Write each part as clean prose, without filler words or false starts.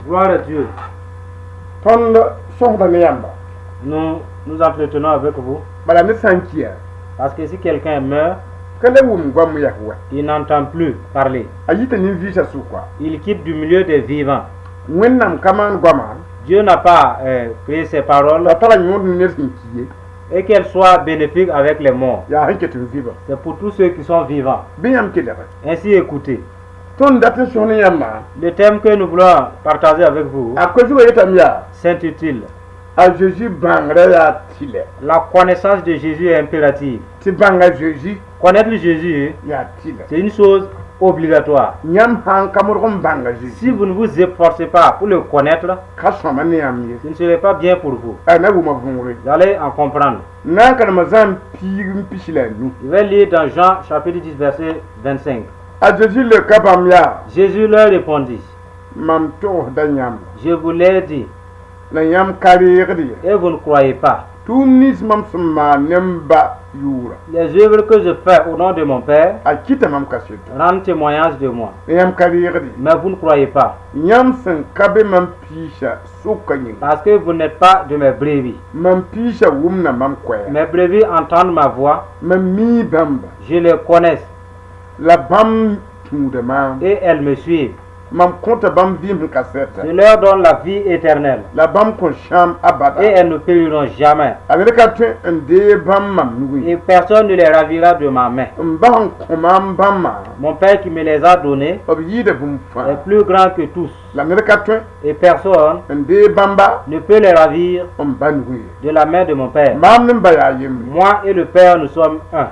Gloire à Dieu. Nous entretenons avec vous. Parce que si quelqu'un meurt, il n'entend plus parler. Il quitte du milieu des vivants. Dieu n'a pas créé ses paroles et qu'elles soient bénéfiques avec les morts. C'est pour tous ceux qui sont vivants. Ainsi écoutez. Le thème que nous voulons partager avec vous s'intitule La connaissance de Jésus est impérative. Connaître Jésus, c'est une chose obligatoire. Si vous ne vous efforcez pas pour le connaître, ce ne serait pas bien pour vous. Vous allez en comprendre. Je vais lire dans Jean chapitre 10 verset 25. Jésus leur répondit, je vous l'ai dit, et vous ne croyez pas. Les œuvres que je fais au nom de mon Père rendent témoignage de moi. Mais vous ne croyez pas. Parce que vous n'êtes pas de mes brebis. Mes brebis entendent ma voix. Je les connais. Et elles me suivent. Je leur donne la vie éternelle. Et elles ne périront jamais. Et personne ne les ravira de ma main. Mon Père qui me les a donnés est plus grand que tous. Et personne ne peut les ravir de la main de mon Père. Moi et le Père, nous sommes un.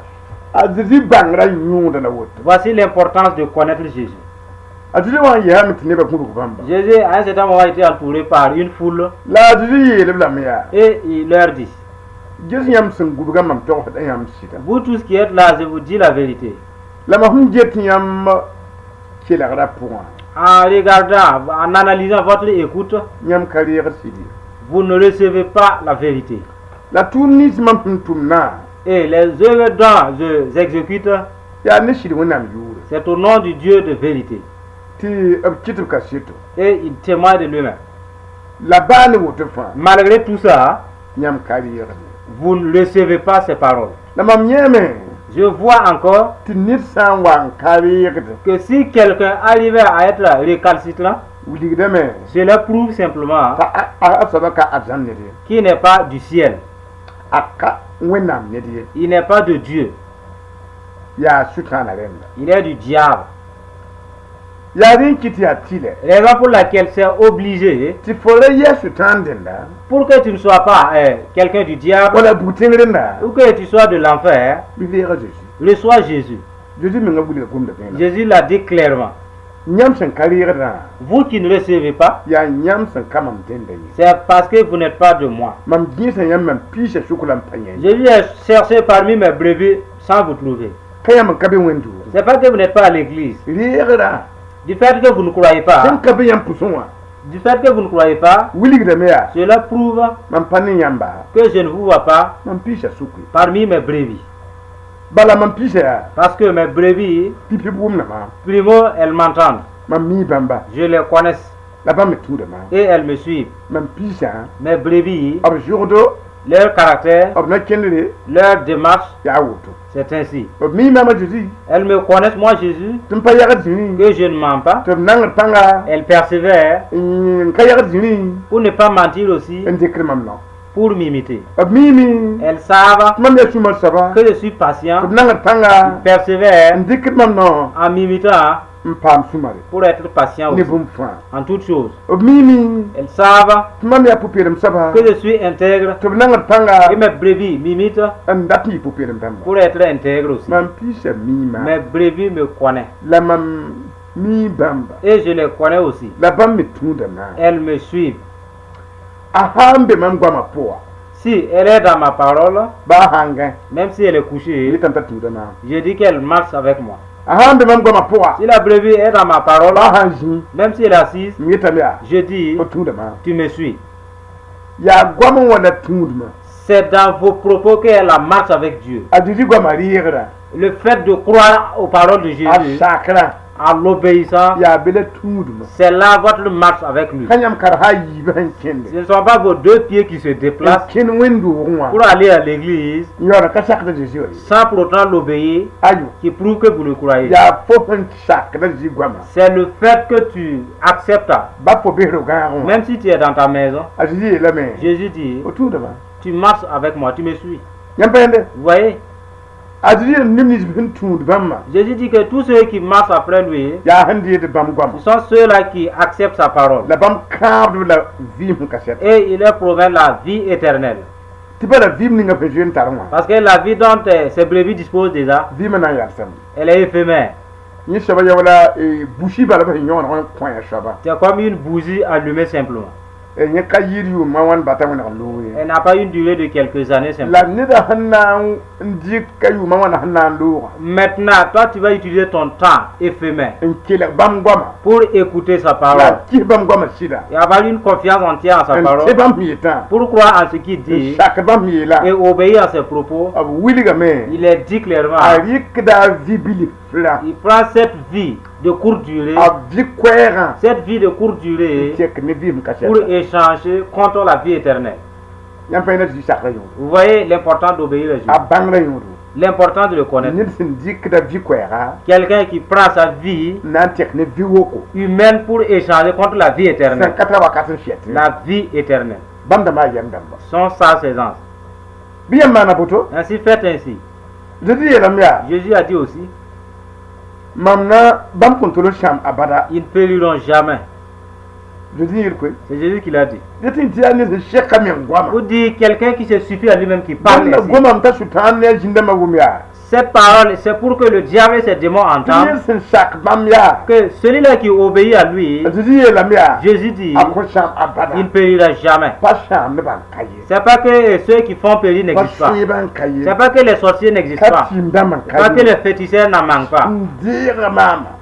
Voici l'importance de connaître Jésus. Jésus à un certain moment a été entouré par une foule et il leur dit, vous tous qui êtes là, je vous dis la vérité. En regardant, en analysant votre écoute, vous ne recevez pas la vérité. Et les œuvres dont je exécute, c'est au nom du Dieu de vérité. Et il témoigne de lui-même. Malgré tout ça, vous ne recevez pas ces paroles. Je vois encore que si quelqu'un arrivait à être récalcitrant, cela prouve simplement qu'il n'est pas du ciel. Il n'est pas de Dieu. Il est du diable. Raison pour laquelle c'est obligé pour que tu ne sois pas quelqu'un du diable ou que tu sois de l'enfer, reçois Jésus. Jésus l'a dit clairement. Vous qui ne recevez pas, c'est parce que vous n'êtes pas de moi. Jésus a cherché parmi mes brebis sans vous trouver. C'est parce que vous n'êtes pas à l'église. Du fait que vous ne croyez pas, cela prouve que je ne vous vois pas parmi mes brebis. Parce que mes brebis, primo, elles m'entendent. Je les connais. Et elles me suivent. Mes brebis, leur caractère, leur démarche, c'est ainsi. Elles me connaissent, moi Jésus, que je ne mens pas. Elles persévèrent pour ne pas mentir aussi, pour m'imiter. Elles savent que je suis patient, ils persévèrent en m'imitant pour être patient aussi, en toutes choses. Elles savent que je suis intègre et mes brebis m'imitent pour être intègre aussi. Mes brebis me connaissent et je les connais aussi. Elles me suivent. Si elle est dans ma parole, même si elle est couchée, je dis qu'elle marche avec moi. Si la brebis est dans ma parole, même si elle est assise, je dis, tu me suis. C'est dans vos propos qu'elle marche avec Dieu. Le fait de croire aux paroles de Jésus, en l'obéissant, c'est là votre marche avec lui. Ce ne sont pas vos deux pieds qui se déplacent pour aller à l'église sans pour autant l'obéir, qui prouve que vous le croyez. C'est le fait que tu acceptes, même si tu es dans ta maison. Jésus dit, tu marches avec moi, tu me suis. Vous voyez? Jésus dit que tous ceux qui marchent après lui, ce sont ceux-là qui acceptent sa parole. Et il leur promet la vie éternelle. Parce que la vie dont ces brebis disposent déjà, elle est éphémère. C'est comme une bougie allumée simplement. Elle n'a pas une durée de quelques années simplement. Maintenant, toi tu vas utiliser ton temps éphémère pour écouter sa parole et avoir une confiance entière en sa parole, pour croire en ce qu'il dit et obéir à ses propos. Il est dit clairement, il prend cette vie de courte durée, pour échanger contre la vie éternelle. Vous voyez l'importance d'obéir à Jésus, l'importance de le connaître. Quelqu'un qui prend sa vie humaine pour échanger contre la vie éternelle. La vie éternelle. Sont sa saisons. Ainsi faites ainsi. Jésus a dit aussi, ils ne périront jamais. C'est Jésus qui l'a dit. Vous dites quelqu'un qui se suffit à lui-même qui parle ici. Cette parole, c'est pour que le diable et ses démons entendent que celui-là qui obéit à lui, Jésus dit, il ne périra jamais. C'est pas que ceux qui font périr n'existent pas. C'est pas que les sorciers n'existent pas. C'est pas que les féticheurs n'en manquent pas.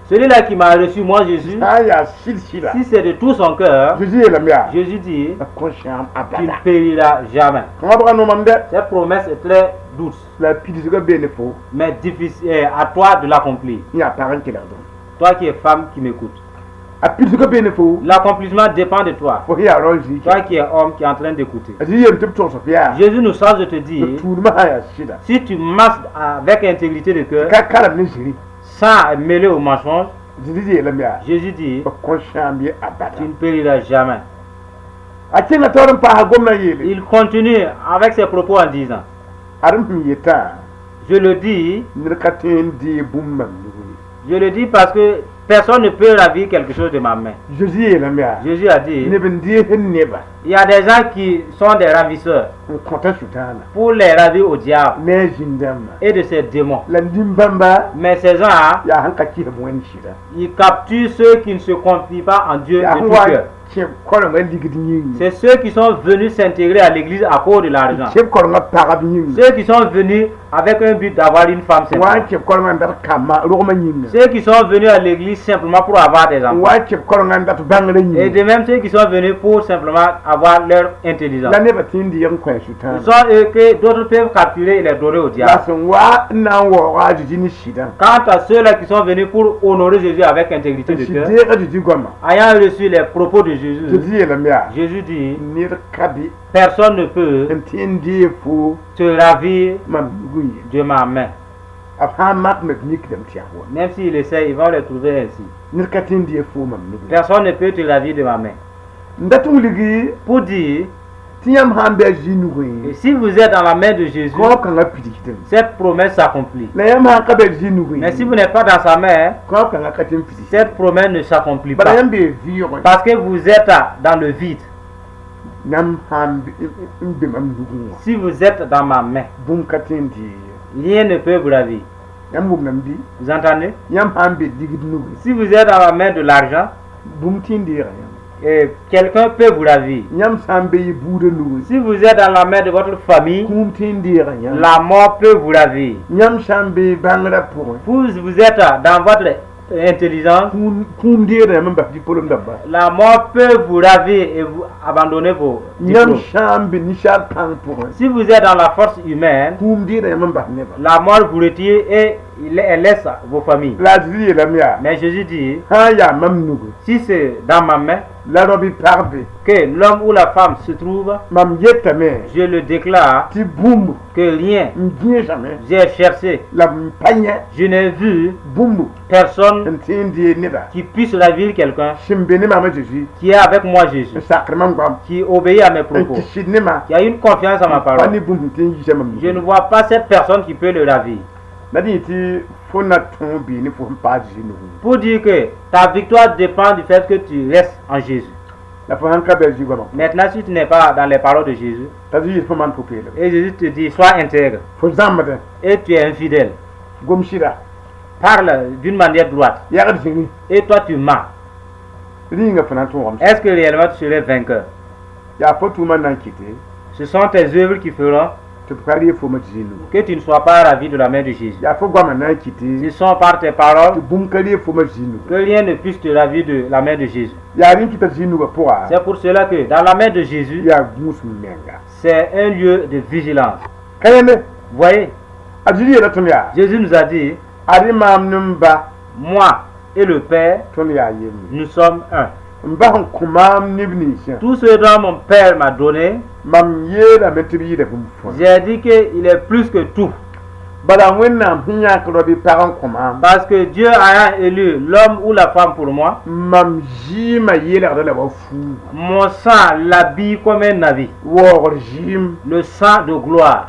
Celui-là qui m'a reçu, moi Jésus, si c'est de tout son cœur, Jésus dit, tu ne périras jamais. Cette promesse est très douce, mais difficile à toi de l'accomplir. Toi qui es femme qui m'écoute, l'accomplissement dépend de toi. Toi qui es homme qui est en train d'écouter. Jésus nous charge de te dire, si tu marches avec intégrité de cœur, sans mêler au mensonge, Jésus dit, tu ne périras jamais. Il continue avec ses propos en disant, je le dis parce que personne ne peut ravir quelque chose de ma main. Jésus a dit, il y a des gens qui sont des ravisseurs pour les ravir au diable et de ses démons. Mais ces gens, ils capturent ceux qui ne se confient pas en Dieu de tout cœur. C'est ceux qui sont venus s'intégrer à l'église à cause de l'argent. Ceux qui sont venus avec un but d'avoir une femme simplement. Ceux qui sont venus à l'église simplement pour avoir des enfants. Et de même ceux qui sont venus pour simplement avoir leur intelligence. Ce sont eux que d'autres peuvent capturer et les donner au diable. Quant à ceux-là qui sont venus pour honorer Jésus avec intégrité de cœur, ayant reçu les propos de Jésus, Jésus dit, personne ne peut te ravir de ma main. Même s'il essaie, ils vont le trouver ainsi. Personne ne peut te ravir de ma main. Pour dire Et si vous êtes dans la main de Jésus, cette promesse s'accomplit. Mais si vous n'êtes pas dans sa main, cette promesse ne s'accomplit pas. Parce que vous êtes dans le vide. Si vous êtes dans ma main, rien ne peut vous ravir. Vous entendez? Si vous êtes dans la main de l'argent, quelqu'un peut vous ravir. Si vous êtes dans la main de votre famille, la mort peut vous ravir. Vous êtes dans votre intelligence, la mort peut vous ravir et vous abandonner vos diplômes. Si vous êtes dans la force humaine, la mort vous retire et elle laisse vos familles. Mais Jésus dit, si c'est dans ma main que l'homme ou la femme se trouve, je le déclare que rien, j'ai cherché, je n'ai vu personne qui puisse ravir quelqu'un qui est avec moi Jésus, qui obéit à mes propos, qui a une confiance à ma parole. Je ne vois pas cette personne qui peut le ravir. Pour dire que ta victoire dépend du fait que tu restes en Jésus. Maintenant, si tu n'es pas dans les paroles de Jésus, et Jésus te dit, sois intègre, et tu es infidèle, parle d'une manière droite, et toi tu mens, est-ce que réellement tu serais vainqueur? Ce sont tes œuvres qui feront que tu ne sois pas ravi de la main de Jésus. Ce sont par tes paroles que rien ne puisse te ravir de la main de Jésus. C'est pour cela que dans la main de Jésus, c'est un lieu de vigilance. Voyez, Jésus nous a dit, moi et le Père, nous sommes un. Tout ce dont mon Père m'a donné, j'ai dit qu'il est plus que tout. Parce que Dieu a élu l'homme ou la femme pour moi. Mon sang l'habille comme un navire. Le sang de gloire.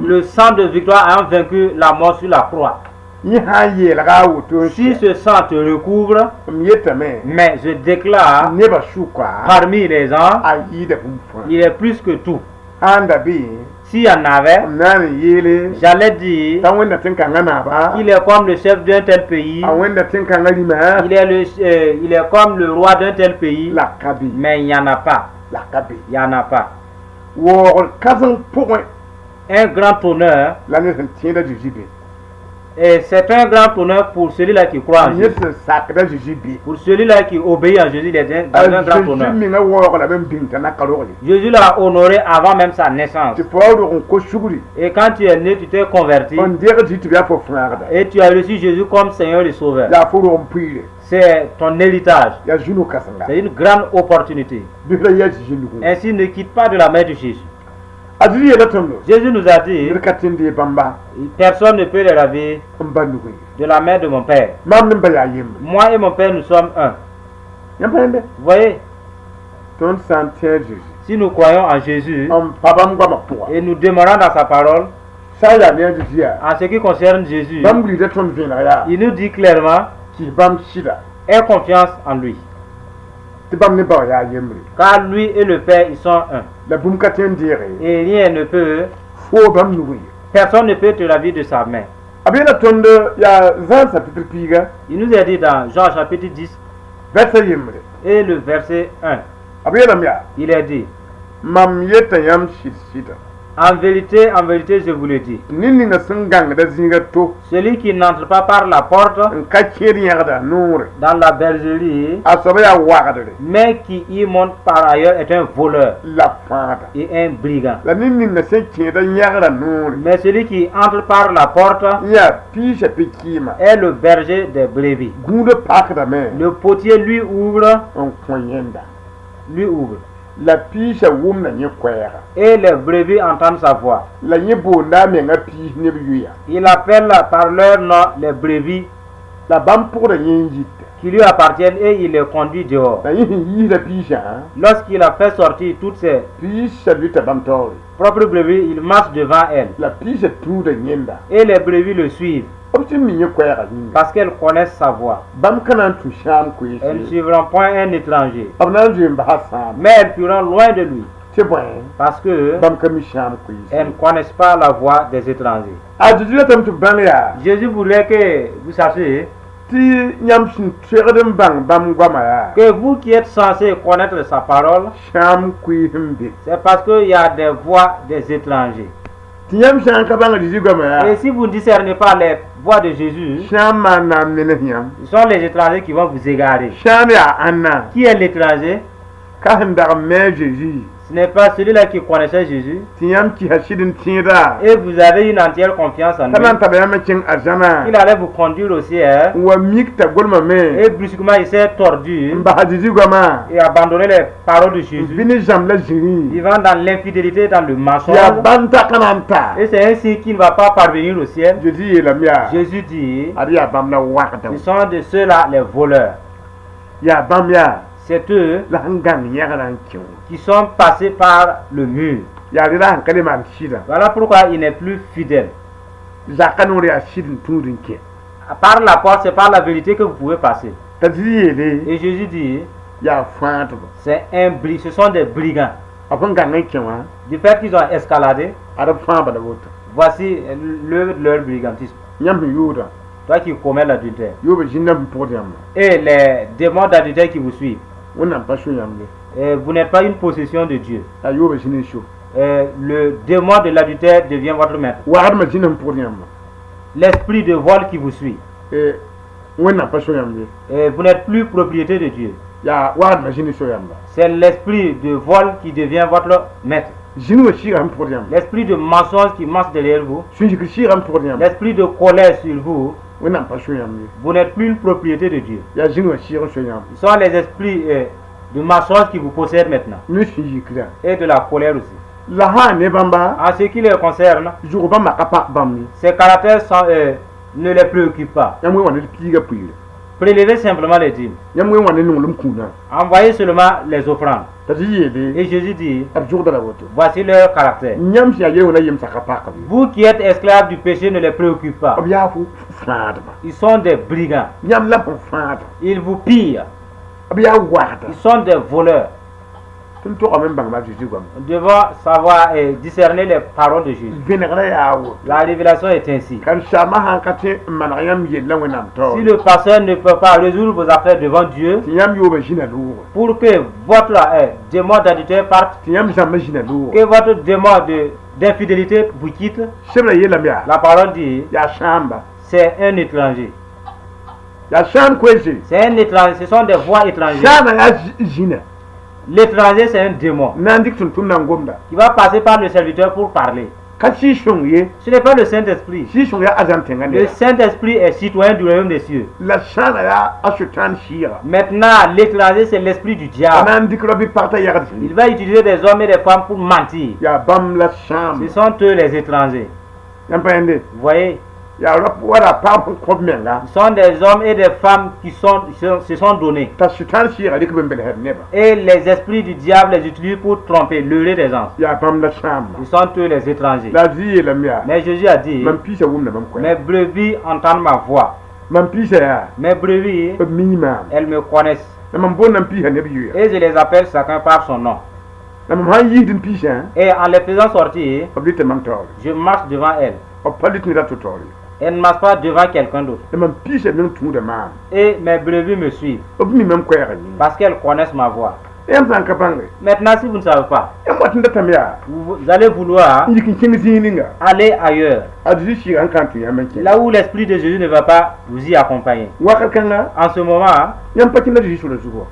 Le sang de victoire ayant vaincu la mort sur la croix. Si ce sang te recouvre, mais je déclare parmi les gens, il est plus que tout. S'il y en avait, j'allais dire qu'il est comme le chef d'un tel pays, il est comme le roi d'un tel pays, mais il n'y en a pas. Il n'y en a pas. Un grand honneur. Et c'est un grand honneur pour celui-là qui croit en Jésus. Pour celui-là qui obéit à Jésus, il est un grand honneur. Jésus l'a honoré avant même sa naissance. Et quand tu es né, tu t'es converti. Et tu as reçu Jésus comme Seigneur et Sauveur. C'est ton héritage. C'est une grande opportunité. Ainsi, ne quitte pas de la main de Jésus. Jésus nous a dit, personne ne peut les raver de la main de mon Père. Moi et mon Père, nous sommes un. Vous voyez, si nous croyons en Jésus et nous demeurons dans sa parole, en ce qui concerne Jésus, il nous dit clairement, aie confiance en lui. Car lui et le Père, ils sont un. Et rien ne peut, personne ne peut te raver de sa main. Il nous a dit dans Jean chapitre 10, et le verset 1, il a dit, en vérité, je vous le dis, celui qui n'entre pas par la porte dans la bergerie, mais qui y monte par ailleurs, est un voleur et un brigand. Mais celui qui entre par la porte est le berger des brebis. Le potier lui ouvre. Et les brebis entendent sa voix. Il appelle par leur nom les brebis. qui lui appartiennent et il les conduit dehors. Lorsqu'il a fait sortir toutes ses propres brebis, il marche devant elles. Et les brebis le suivent. Parce qu'elles connaissent sa voix. Elles ne suivront point un étranger. Mais elles fuiront loin de lui. Parce que elles ne connaissent pas la voix des étrangers. Jésus voulait que vous sachiez que vous qui êtes censés connaître sa parole, c'est parce qu'il y a des voix des étrangers. Et si vous ne discernez pas les voix de Jésus, ce sont les étrangers qui vont vous égarer. Qui est l'étranger? Ce n'est pas celui-là qui connaissait Jésus. Et vous avez une entière confiance en lui. Il allait vous conduire au ciel. Et brusquement il s'est tordu et abandonné les paroles de Jésus. Vivant dans l'infidélité, dans le mensonge. Et c'est ainsi qu'il ne va pas parvenir au ciel. Jésus dit, ce sont de ceux-là les voleurs. C'est eux qui sont passés par le mur. Voilà pourquoi il n'est plus fidèle. Par la porte, c'est par la vérité que vous pouvez passer. Et Jésus dit, ce sont des brigands. Du fait qu'ils ont escaladé, voici leur brigantisme. Toi qui commets l'adultère. Et les démons d'adultère qui vous suivent. Vous n'êtes pas une possession de Dieu. Le démon de l'adultère devient votre maître. L'esprit de vol qui vous suit. Vous n'êtes plus propriété de Dieu. C'est l'esprit de vol qui devient votre maître. L'esprit de mensonge qui marche derrière vous. L'esprit de colère sur vous. Vous n'êtes plus une propriété de Dieu. Ce sont les esprits de mensonge qui vous possèdent maintenant. Et de la colère aussi. En ce qui les concerne, ces caractères ne les préoccupent pas. Prélevez simplement les dîmes. Envoyez seulement les offrandes. Et Jésus dit, voici leur caractère. Vous qui êtes esclaves du péché ne les préoccupez pas. Ils sont des brigands. Ils vous pillent. Ils sont des voleurs. Nous devons savoir et discerner les paroles de Jésus. La révélation est ainsi. Si le pasteur ne peut pas résoudre vos affaires devant Dieu, pour que votre démon d'adultère parte, que votre démon d'infidélité vous quitte, la parole dit, c'est un étranger. C'est un étranger, ce sont des voix étrangères. L'étranger, c'est un démon qui va passer par le serviteur pour parler. Ce n'est pas le Saint-Esprit. Le Saint-Esprit est citoyen du royaume des cieux. Maintenant, l'étranger, c'est l'esprit du diable. Il va utiliser des hommes et des femmes pour mentir. Ce sont eux les étrangers. Vous voyez? Ce sont des hommes et des femmes qui se sont donnés. Et les esprits du diable les utilisent pour tromper, leurrer des gens. Ce sont eux les étrangers. Mais Jésus a dit, mes brebis entendent ma voix. Mes brebis, elles me connaissent. Et je les appelle chacun par son nom. Et en les faisant sortir, je marche devant elles. Elle ne marche pas devant quelqu'un d'autre. Et mes brebis me suivent. Parce qu'elles connaissent ma voix. Maintenant, si vous ne savez pas, vous allez vouloir aller ailleurs. Là où l'Esprit de Jésus ne va pas vous y accompagner. En ce moment,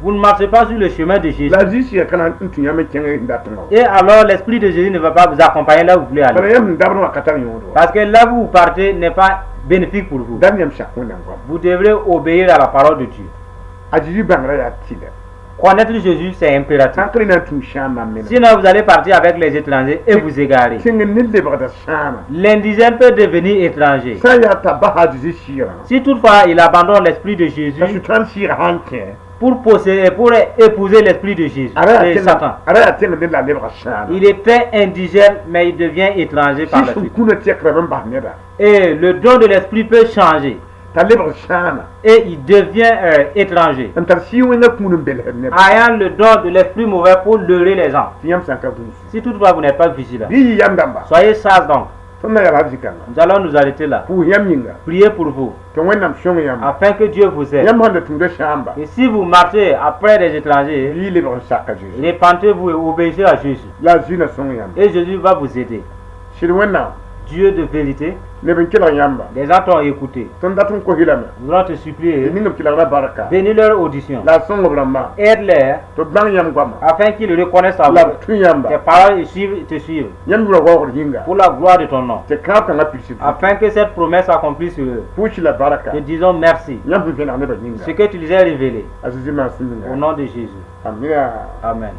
vous ne marchez pas sur le chemin de Jésus. Et alors l'Esprit de Jésus ne va pas vous accompagner là où vous voulez aller. Parce que là où vous partez n'est pas bénéfique pour vous. Vous devrez obéir à la parole de Dieu. Connaître Jésus, c'est impératif. Sinon, vous allez partir avec les étrangers et vous égarer. L'indigène peut devenir étranger. Si toutefois il abandonne l'esprit de Jésus pour posséder, pour épouser l'esprit de Jésus, de Satan. Il était indigène, mais il devient étranger par la suite. Et le don de l'esprit peut changer. Et il devient étranger. Ayant le don de l'esprit mauvais pour leurrer les gens. Si toutefois vous n'êtes pas vigilant, soyez sages donc. Nous allons nous arrêter là. Priez pour vous. Afin que Dieu vous aide. Et si vous marchez après les étrangers, répentez-vous et obéissez à Jésus. Et Jésus va vous aider. Dieu de vérité, les gens t'ont écouté. Nous allons te supplier, bénis leur audition, aide-les afin qu'ils reconnaissent ta voix, tes paroles te suivent pour la gloire de ton nom, afin que cette promesse s'accomplisse sur eux. Te disons merci, ce que tu les as révélé, au nom de Jésus. Amen.